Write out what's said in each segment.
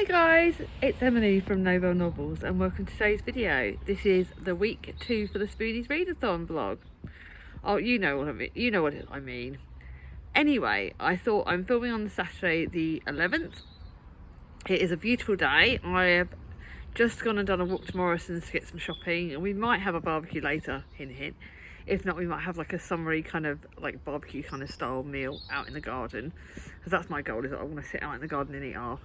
Hi guys, it's Emily from Novel Novels and welcome to today's video. This is the week 2 for the Spoonies Readathon vlog. Oh, you know what I mean. You know what I mean. Anyway, I thought I'm filming on the Saturday the 11th. It is a beautiful day. I have just gone and done a walk to Morrison's to get some shopping, and we might have a barbecue later, hint hint. If not, we might have like a summery kind of like barbecue kind of style meal out in the garden, because that's my goal, is that I want to sit out in the garden and eat our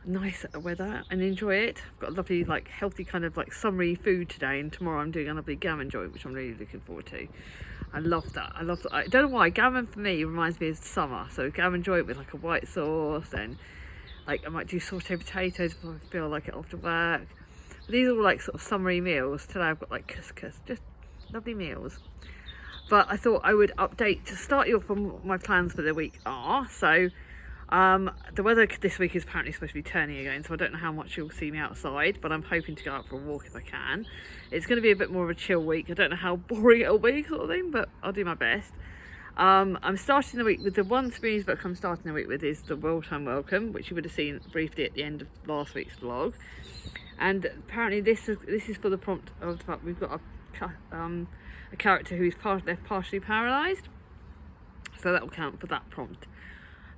nice weather and enjoy it. I've got a lovely like healthy kind of like summery food today, and tomorrow I'm doing a lovely gammon joint which I'm really looking forward to. I love that. I don't know why, gammon for me reminds me of summer, so gammon joint with like a white sauce, and like I might do sauteed potatoes if I feel like it after work. But these are all like sort of summery meals. Today I've got like couscous, just lovely meals. But I thought I would update to start you off on what my plans for the week are. So the weather this week is apparently supposed to be turning again, so I don't know how much you'll see me outside, but I'm hoping to go out for a walk if I can. It's going to be a bit more of a chill week. I don't know how boring it'll be, sort of thing, but I'll do my best. I'm starting the week with the one Spoonies book I'm starting the week with is The World Time Welcome, which you would have seen briefly at the end of last week's vlog. And apparently this is for the prompt of the fact we've got a character who is left partially paralysed, so that will count for that prompt.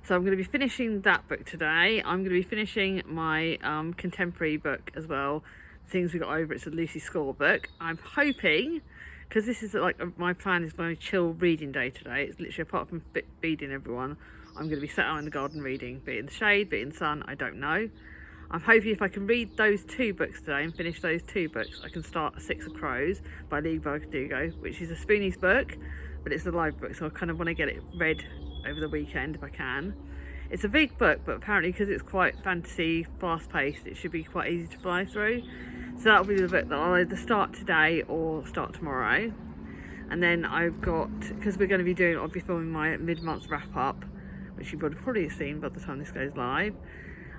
So I'm going to be finishing that book today. I'm going to be finishing my contemporary book as well, Things We Got Over. It's a Lucy Score book. I'm hoping, because this is like my plan is my chill reading day today. It's literally, apart from feeding everyone, I'm going to be sat out in the garden reading, be it in the shade, be it in the sun, I don't know. I'm hoping if I can read those 2 books today and finish those 2 books, I can start Six of Crows by Lee Bardugo, which is a Spoonies book, but it's a live book, so I kind of want to get it read over the weekend if I can. It's a big book, but apparently because it's quite fantasy, fast-paced, it should be quite easy to fly through. So that'll be the book that I'll either start today or start tomorrow. And then I've got, because we're going to be doing, I'll be filming my mid-month wrap-up, which you would have probably seen by the time this goes live.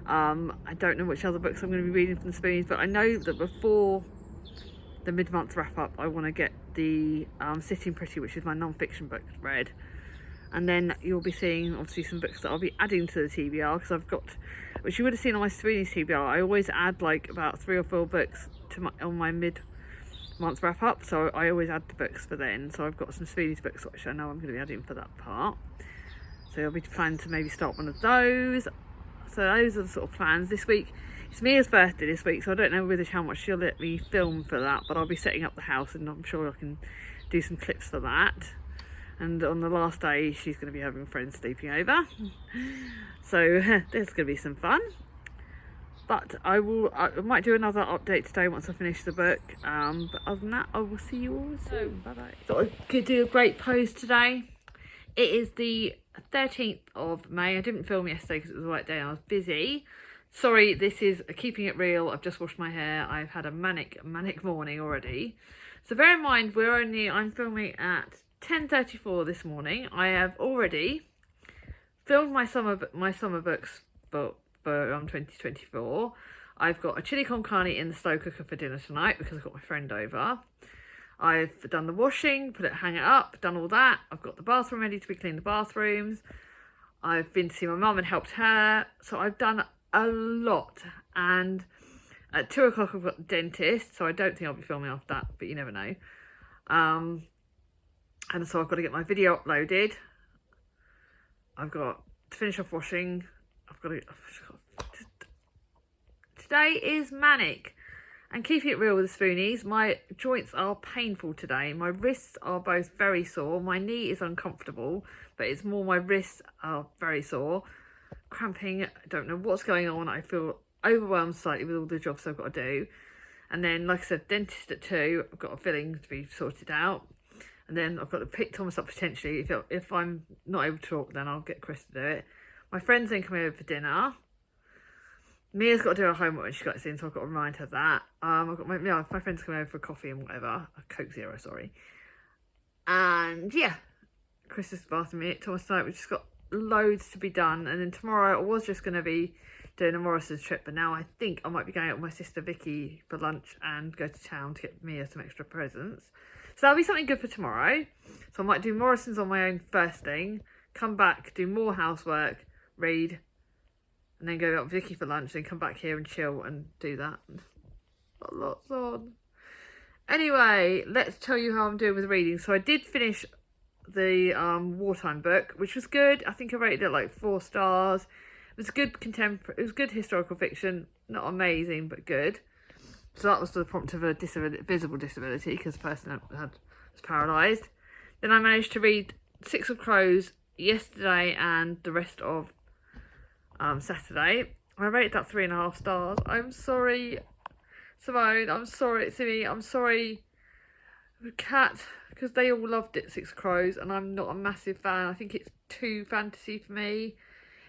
I don't know which other books I'm going to be reading from the Spoonies, but I know that before the mid-month wrap-up, I want to get the Sitting Pretty, which is my non-fiction book, read. And then you'll be seeing obviously some books that I'll be adding to the TBR, because I've got, which you would have seen on my Spoonies TBR, I always add like about 3 or 4 books to on my mid-month wrap-up, so I always add the books for then. So I've got some Spoonies books which I know I'm going to be adding for that part. So I'll be planning to maybe start one of those. So those are the sort of plans this week. It's Mia's birthday this week, so I don't know really how much she'll let me film for that, but I'll be setting up the house and I'm sure I can do some clips for that. And on the last day she's going to be having friends sleeping over, so there's going to be some fun. But I might do another update today once I finish the book, but other than that I will see you all soon. Bye bye. So I could do a great pose today. It is the 13th of May. I didn't film yesterday because it was a white day and I was busy. Sorry, this is keeping it real. I've just washed my hair. I've had a manic morning already. So bear in mind, I'm filming at 10:34 this morning. I have already filmed my summer books for 2024. I've got a chili con carne in the slow cooker for dinner tonight because I've got my friend over. I've done the washing, hang it up, done all that. I've got the bathroom ready to be cleaned, the bathrooms. I've been to see my mum and helped her. So I've done a lot. And at 2 o'clock I've got the dentist, so I don't think I'll be filming after that, but you never know. And so I've got to get my video uploaded. I've got to finish off washing. Today is manic. And keeping it real with the Spoonies, my joints are painful today. My wrists are both very sore. My knee is uncomfortable, but it's more my wrists are very sore. Cramping, I don't know what's going on. I feel overwhelmed slightly with all the jobs I've got to do. And then, like I said, dentist at 2. I've got a filling to be sorted out. And then I've got to pick Thomas up potentially. If I'm not able to talk, then I'll get Chris to do it. My friend's then coming over for dinner. Mia's got to do her homework when she gets in, so I've got to remind her that. I've got my friends coming over for coffee and whatever. A Coke Zero, sorry. And yeah, Chris is bathing me. Thomas tonight, we've just got loads to be done. And then tomorrow I was just going to be doing a Morrison's trip, but now I think I might be going out with my sister Vicky for lunch and go to town to get Mia some extra presents. So that'll be something good for tomorrow. So I might do Morrison's on my own first thing, come back, do more housework, read, and then go out with Vicky for lunch, then come back here and chill and do that. Got lots on. Anyway, let's tell you how I'm doing with reading. So I did finish the wartime book, which was good. I think I rated it like 4 stars. It was good contemporary. It was good historical fiction. Not amazing, but good. So that was the prompt of a visible disability, because the person was paralysed. Then I managed to read 6 of Crows yesterday and the rest of Saturday. I rated that 3.5 stars. I'm sorry, Simone. I'm sorry, Simi. I'm sorry, Kat, because they all loved it, 6 Crows, and I'm not a massive fan. I think it's too fantasy for me.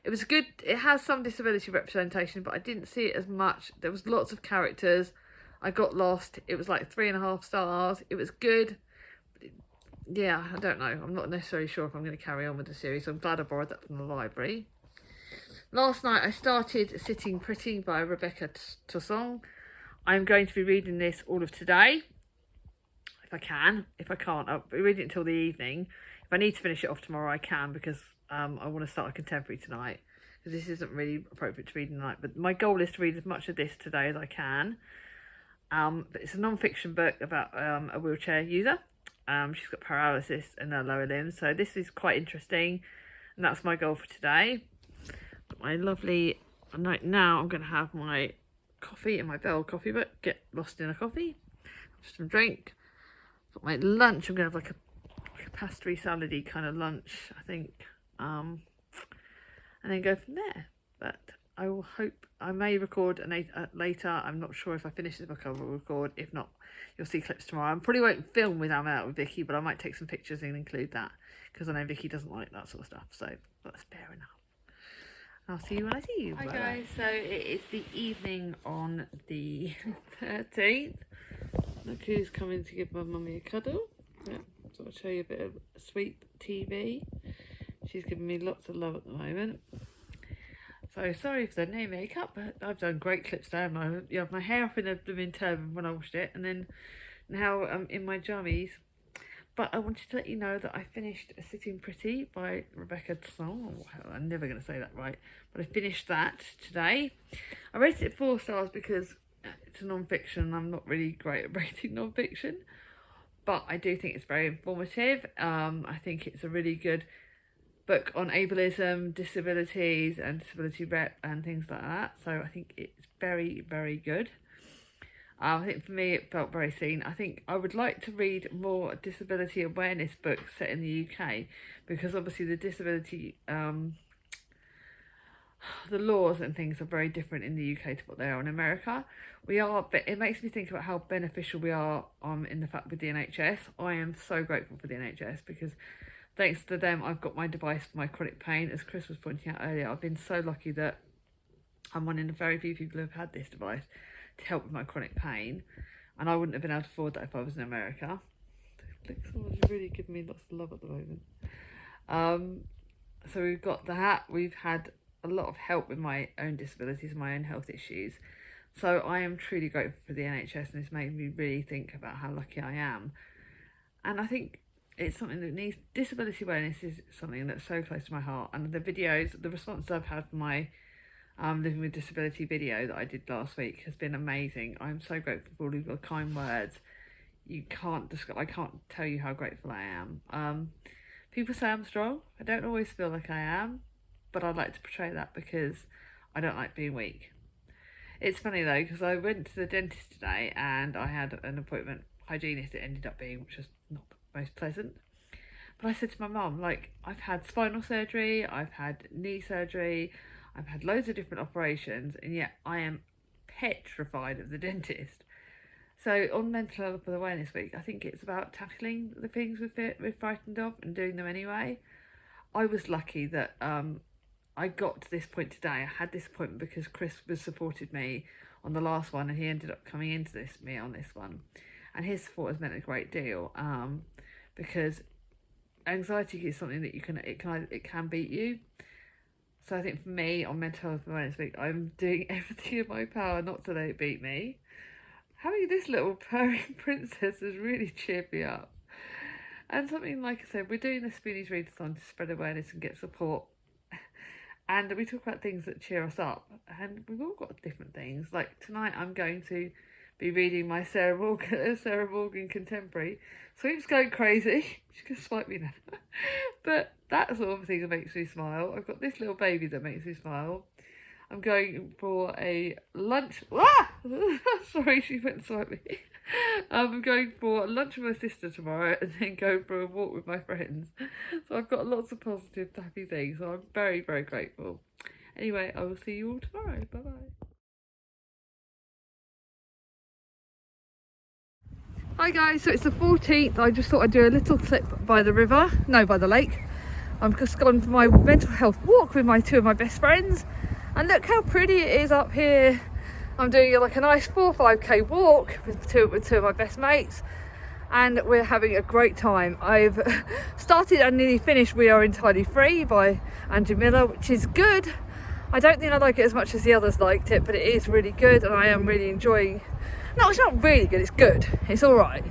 It was good. It has some disability representation, but I didn't see it as much. There was lots of characters. I got lost. It was like 3.5 stars. It was good. Yeah, I don't know. I'm not necessarily sure if I'm going to carry on with the series. So I'm glad I borrowed that from the library. Last night I started Sitting Pretty by Rebecca Toussaint. I'm going to be reading this all of today, if I can. If I can't, I'll be reading it until the evening. If I need to finish it off tomorrow, I can, because I want to start a contemporary tonight, because this isn't really appropriate to read tonight. But my goal is to read as much of this today as I can. But it's a non-fiction book about a wheelchair user. She's got paralysis in her lower limbs, so this is quite interesting, and that's my goal for today. Got my lovely now I'm going to have my coffee in my Bell coffee book, get lost in a coffee, just some drink. Got my lunch. I'm going to have like a pastry salady kind of lunch, I think, and then go from there. But I will hope I may record later. I'm not sure if I finish this book I will record. If not, you'll see clips tomorrow. I probably won't film with I'm out with Vicky, but I might take some pictures and include that, because I know Vicky doesn't like that sort of stuff, so that's fair enough. I'll see you when I see you. Hi guys, so it is the evening on the 13th. Look who's coming to give my mummy a cuddle. Yeah, so I'll show you a bit of sweet TV. She's giving me lots of love at the moment. So sorry for the no makeup, but I've done great clips there. You have my hair up in a blooming turban when I washed it, and then now I'm in my jammies. But I wanted to let you know that I finished Sitting Pretty by Rebecca Toussaint. Oh, I'm never going to say that right. But I finished that today. I rated it 4 stars because it's a non-fiction. I'm not really great at rating non-fiction. But I do think it's very informative. I think it's a really good book on ableism, disabilities and disability rep and things like that. So I think it's very, very good. I think for me it felt very seen. I think I would like to read more disability awareness books set in the UK, because obviously the disability, the laws and things are very different in the UK to what they are in America. But it makes me think about how beneficial we are in the fact with the NHS. I am so grateful for the NHS, because thanks to them I've got my device for my chronic pain. As Chris was pointing out earlier, I've been so lucky that I'm one in the very few people who have had this device to help with my chronic pain, and I wouldn't have been able to afford that if I was in America. Look, someone's really giving me lots of love at the moment. So we've got that. We've had a lot of help with my own disabilities and my own health issues. So I am truly grateful for the NHS, and it's made me really think about how lucky I am. And I think it's something that needs, disability awareness is something that's so close to my heart. And the videos, the response I've had from my Living with Disability video that I did last week has been amazing. I'm so grateful for all of your kind words. I can't tell you how grateful I am. People say I'm strong. I don't always feel like I am, but I'd like to portray that because I don't like being weak. It's funny though, because I went to the dentist today and I had an appointment, hygienist it ended up being, which was not the most pleasant. But I said to my mum, like, I've had spinal surgery, I've had knee surgery, I've had loads of different operations, and yet I am petrified of the dentist. So on Mental Health Awareness Week, I think it's about tackling the things we're frightened of and doing them anyway. I was lucky that I got to this point today. I had this appointment because Chris was supported me on the last one, and he ended up coming into me on this one. And his support has meant a great deal, because anxiety is something that it can beat you. So I think for me on Mental Health Awareness Week, I'm doing everything in my power not to let it beat me. Having this little purring princess has really cheered me up. And something like I said, we're doing the Spoonies Readathon to spread awareness and get support. and we talk about things that cheer us up, and we've all got different things. Like tonight I'm going to be reading my Sarah Morgan contemporary. Sweet's going crazy. She's going to swipe me now. But that sort of thing that makes me smile. I've got this little baby that makes me smile. I'm going for a lunch. Ah! Sorry, she went and swiped me. I'm going for lunch with my sister tomorrow and then go for a walk with my friends. So I've got lots of positive, happy things. So I'm very, very grateful. Anyway, I will see you all tomorrow. Bye-bye. Hi guys, so it's the 14th. I just thought I'd do a little clip by the river, no, by the lake. I'm just gone for my mental health walk with two of my best friends. And look how pretty it is up here. I'm doing like a nice 4 or 5k walk with two of my best mates. And we're having a great time. I've started and nearly finished We Are Entirely Free by Andrew Miller, which is good. I don't think I like it as much as the others liked it, but it is really good and I am really enjoying. No, it's not really good, it's good. It's all right.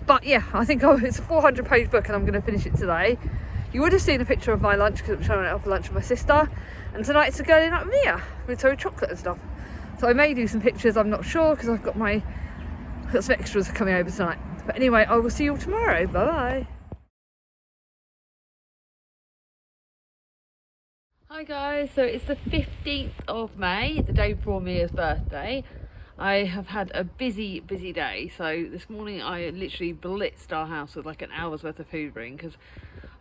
But yeah, I think it's a 400-page book and I'm going to finish it today. You would have seen a picture of my lunch because I'm trying to have lunch with my sister. And tonight's a girly night with Mia with chocolate and stuff. So I may do some pictures, I'm not sure, because I've got some extras coming over tonight. But anyway, I will see you all tomorrow. Bye-bye. Hi guys, so it's the 15th of May, the day before Mia's birthday. I have had a busy day, so this morning I literally blitzed our house with like an hour's worth of hoovering because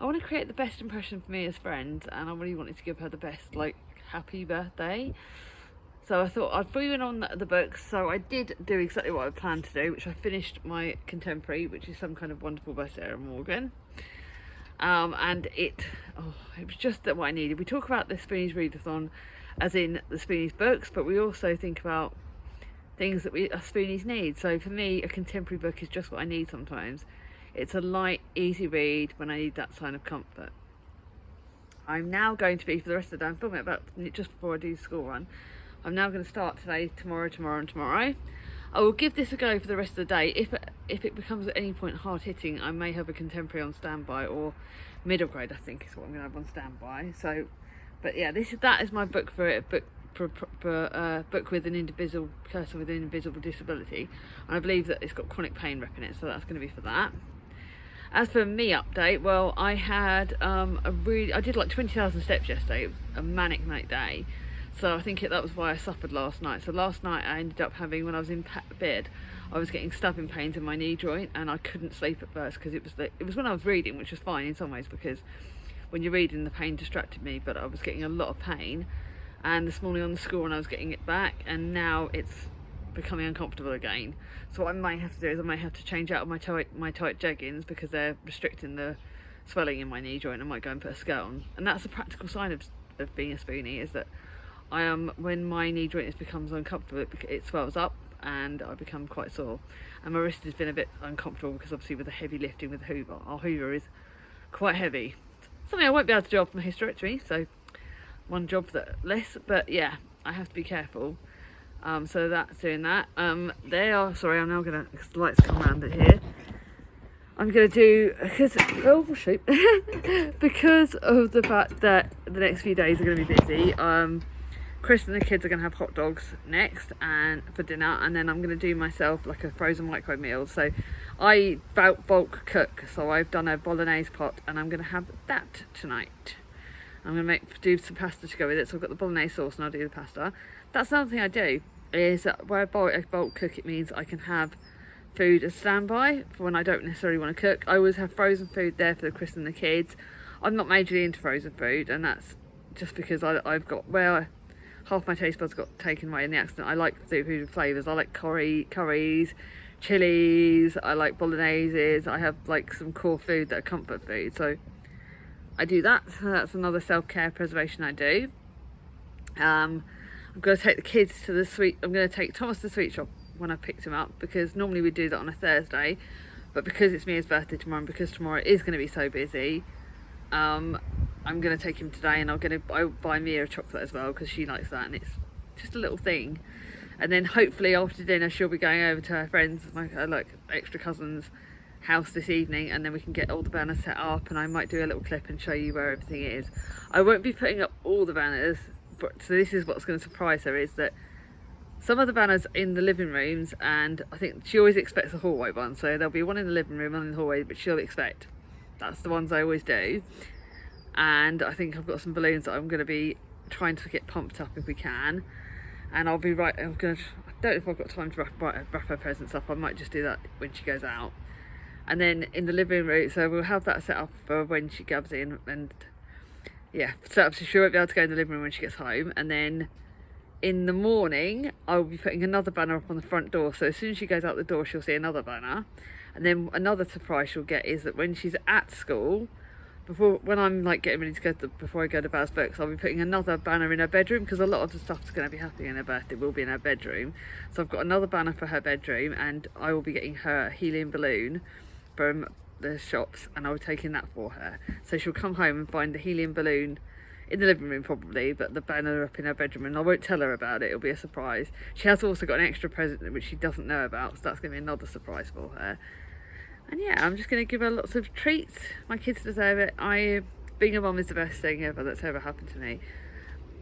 I want to create the best impression for Mia's friends and I really wanted to give her the best, like, happy birthday. So I thought I'd fill you in on the books. So I did do exactly what I planned to do, which I finished my contemporary, which is Some Kind of Wonderful by Sarah Morgan. And it was just what I needed. We talk about the Spoonies Readathon as in the Spoonies books, but we also think about things that us Spoonies need. So for me, a contemporary book is just what I need sometimes. It's a light, easy read when I need that sign of comfort. I'm now going to be, for the rest of the day, I'm filming about just before I do the school run. I'm now going to start today, tomorrow, and tomorrow. I will give this a go for the rest of the day. If it becomes at any point hard hitting, I may have a contemporary on standby, or middle grade I think is what I'm going to have on standby. So, but yeah, that is my book for it. Book with an individual person with an invisible disability, and I believe that it's got chronic pain rep in it, so that's going to be for that. As for me update, well, I had I did like 20,000 steps yesterday. It was a manic night day, so I think that was why I suffered last night. So last night I ended up having, when I was in bed, I was getting stabbing pains in my knee joint, and I couldn't sleep at first because it was when I was reading, which was fine in some ways because when you're reading the pain distracted me, but I was getting a lot of pain. And this morning on the school run I was getting it back, and now it's becoming uncomfortable again. So what I may have to do is I may have to change out of my tight jeggings because they're restricting the swelling in my knee joint. I might go and put a skirt on, and that's a practical sign of being a spoonie, is that I am, when my knee joint becomes uncomfortable, it swells up and I become quite sore, and my wrist has been a bit uncomfortable because obviously with the heavy lifting with the hoover, our hoover is quite heavy, something I won't be able to do after my hysterectomy, so one job less, but yeah, I have to be careful. So that's doing that. They are, sorry, I'm now gonna, because the lights come around it here. I'm gonna do, because because of the fact that the next few days are gonna be busy. Chris and the kids are gonna have hot dogs next and for dinner, and then I'm gonna do myself like a frozen micro meal. So I bulk cook, so I've done a bolognese pot, and I'm gonna have that tonight. I'm going to do some pasta to go with it, so I've got the bolognese sauce and I'll do the pasta. That's another thing I do, is that where I bulk cook, it means I can have food as standby for when I don't necessarily want to cook. I always have frozen food there for the Chris and the kids. I'm not majorly into frozen food, and that's just because I've got, half my taste buds got taken away in the accident. I like food with flavours. I like curries, chilies, I like bologneses. I have like some core food that are comfort food, so I do that. So that's another self-care preservation I do. I'm going to take the kids to I'm going to take Thomas to the sweet shop when I picked him up, because normally we do that on a Thursday, but because it's Mia's birthday tomorrow and because tomorrow is going to be so busy, I'm going to take him today, and I'll buy Mia a chocolate as well because she likes that, and it's just a little thing. And then hopefully after dinner she'll be going over to her friends, like extra cousins, house this evening, and then we can get all the banners set up, and I might do a little clip and show you where everything is. I won't be putting up all the banners, but so this is what's going to surprise her, is that some of the banners in the living rooms, and I think she always expects a hallway one, so there'll be one in the living room, one in the hallway, but she'll expect. That's the ones I always do. And I think I've got some balloons that I'm going to be trying to get pumped up if we can. And I'll be right, I don't know if I've got time to wrap her presents up. I might just do that when she goes out. And then in the living room, so we'll have that set up for when she comes in, and yeah, set up so she won't be able to go in the living room when she gets home. And then in the morning, I will be putting another banner up on the front door, so as soon as she goes out the door, she'll see another banner. And then another surprise she'll get is that when she's at school, when I'm like getting ready to go before I go to Baz's books, I'll be putting another banner in her bedroom, because a lot of the stuff that's going to be happening in her birthday will be in her bedroom. So I've got another banner for her bedroom, and I will be getting her a helium balloon from the shops, and I'll be taking that for her. So she'll come home and find the helium balloon in the living room probably, but the banner up in her bedroom, and I won't tell her about it. It'll be a surprise. She has also got an extra present which she doesn't know about, so that's going to be another surprise for her. And yeah, I'm just going to give her lots of treats. My kids deserve it. Being a mum is the best thing ever that's ever happened to me.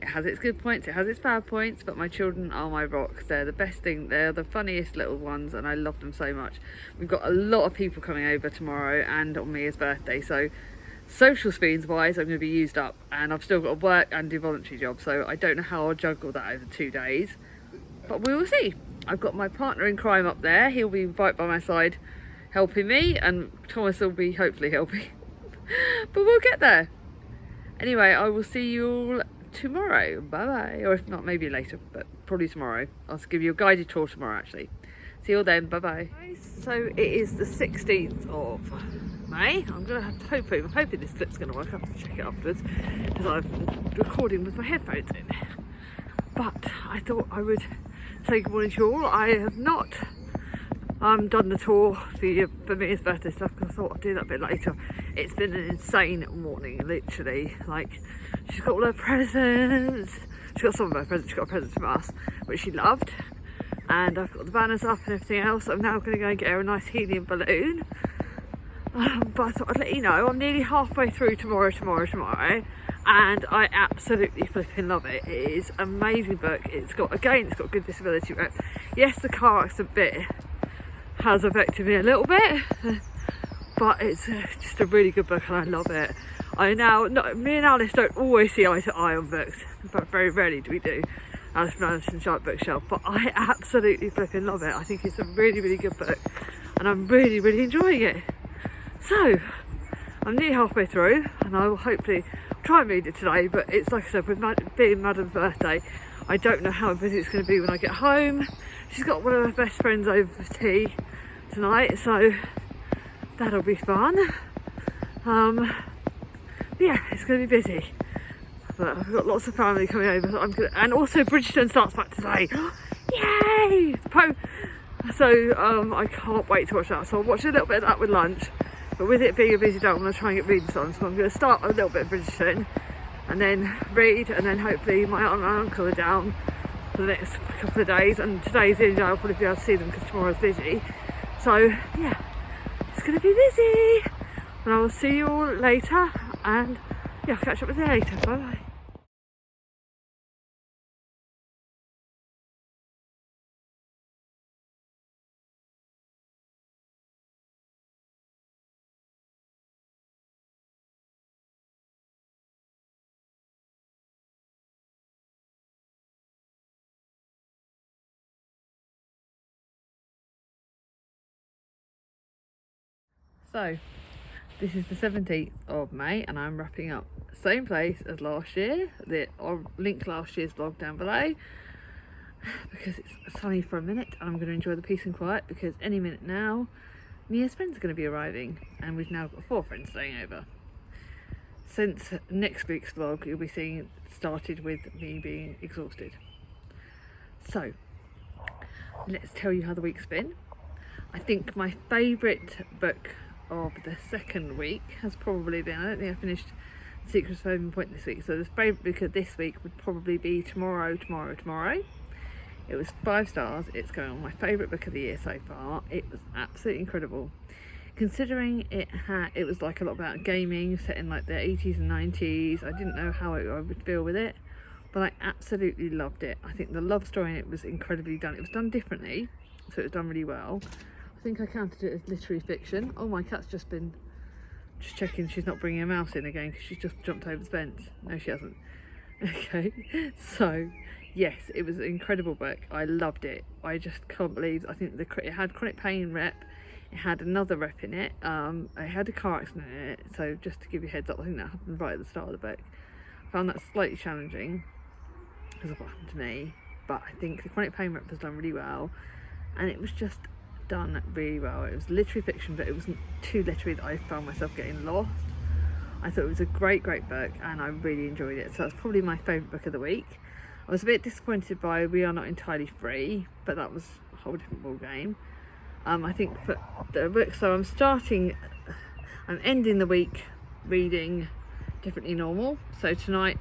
It has its good points, it has its bad points, but my children are my rocks. They're the best thing. They're the funniest little ones, and I love them so much. We've got a lot of people coming over tomorrow and on Mia's birthday, so social spoons wise I'm going to be used up, and I've still got to work and do voluntary jobs, so I don't know how I'll juggle that over 2 days, but we will see. I've got my partner in crime up there. He'll be right by my side helping me, and Thomas will be hopefully helping but we'll get there. Anyway, I will see you all tomorrow. Bye bye. Or if not, maybe later, but probably tomorrow. I'll give you a guided tour tomorrow actually. See you all then. Bye bye. So it is the 16th of May. I'm hoping this clip's going to work. I'll have to check it afterwards, because I'm recording with my headphones in. But I thought I would say good morning to you all. I have not done the tour for Mia's birthday stuff, because I thought I'd do that a bit later. It's been an insane morning, literally. Like, she's got all her presents. She got some of her presents. She got a present from us, which she loved. And I've got the banners up and everything else. I'm now going to go and get her a nice helium balloon. But I thought I'd let you know, I'm nearly halfway through tomorrow, and I absolutely flipping love it. It is an amazing book. It's got good disability rep. Yes, the car accident bit has affected me a little bit, but it's just a really good book, and I love it. Me and Alice don't always see eye to eye on books, but very rarely do we do. Alice from Alice and Giant Bookshelf, but I absolutely flipping love it. I think it's a really, really good book, and I'm really, really enjoying it. So I'm nearly halfway through, and I will hopefully try and read it today, but it's like I said, with being Madam's birthday, I don't know how busy it's going to be when I get home. She's got one of her best friends over for tea tonight, so that'll be fun. Yeah, it's going to be busy, but I've got lots of family coming over, so and also Bridgerton starts back today. Yay! So I can't wait to watch that, so I'll watch a little bit of that with lunch. But with it being a busy day, I'm going to try and get Readathon, so I'm going to start a little bit of Bridgerton and then read, and then hopefully my aunt and uncle are down for the next couple of days, and today's the only day I'll probably be able to see them because tomorrow's busy. So yeah, it's going to be busy, and I will see you all later, and yeah, I'll catch up with you later. Bye bye. So this is the 17th of May, and I'm wrapping up same place as last year. I'll link last year's vlog down below, because it's sunny for a minute, and I'm going to enjoy the peace and quiet, because any minute now Mia's friends are going to be arriving, and we've now got 4 friends staying over. Since next week's vlog, you'll be seeing started with me being exhausted. So let's tell you how the week's been. I think my favourite book of the second week has probably been, I don't think I finished Secrets of Open Point this week, so the favourite book of this week would probably be Tomorrow. It was 5 stars. It's going on my favourite book of the year so far. It was absolutely incredible. considering it was like a lot about gaming set in like the 80s and 90s. I didn't know how I would feel with it, but I absolutely loved it. I think the love story in it was incredibly done. It was done differently, so it was done really well. I think I counted it as literary fiction. Oh, my cat's just checking she's not bringing a mouse in again because she's just jumped over the fence. No, she hasn't. Okay, so yes, it was an incredible book. I loved it. I just can't believe, I think it had chronic pain rep, it had another rep in it, it had a car accident in it. So just to give you a heads up, I think that happened right at the start of the book. I found that slightly challenging because of what happened to me, but I think the chronic pain rep was done really well, and it was just done really well. It was literary fiction, but it wasn't too literary that I found myself getting lost. I thought it was a great book, and I really enjoyed it. So that's probably my favourite book of the week. I was a bit disappointed by We Are Not Entirely Free, but that was a whole different ball game. I think for the book, so I'm ending the week reading Differently Normal. So tonight,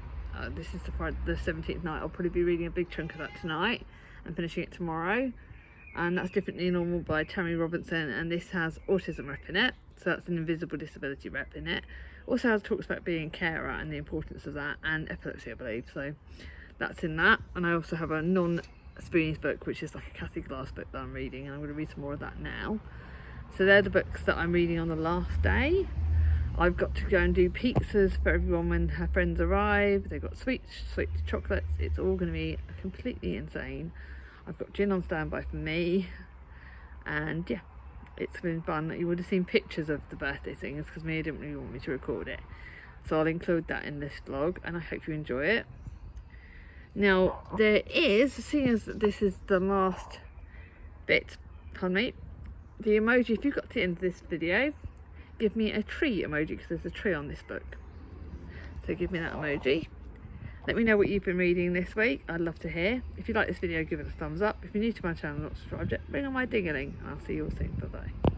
this is the 17th night, I'll probably be reading a big chunk of that tonight and finishing it tomorrow. And that's Differently Normal by Tammy Robinson, and this has autism rep in it, so that's an invisible disability rep in it. Also talks about being a carer and the importance of that, and epilepsy, I believe, so that's in that. And I also have a non-Spoonies book, which is like a Kathy Glass book that I'm reading, and I'm going to read some more of that now. So they're the books that I'm reading on the last day. I've got to go and do pizzas for everyone when her friends arrive. They've got sweet chocolates. It's all going to be completely insane. I've got gin on standby for me, and yeah, it's been fun. You would have seen pictures of the birthday things because Mia didn't really want me to record it, so I'll include that in this vlog, and I hope you enjoy it. Now there is, seeing as this is the last bit, pardon me, the emoji, if you got to the end of this video, give me a tree emoji because there's a tree on this book, so give me that emoji. Let me know what you've been reading this week. I'd love to hear. If you like this video, give it a thumbs up. If you're new to my channel, not subscribed yet, ring on my ding-a-ling, and I'll see you all soon. Bye bye.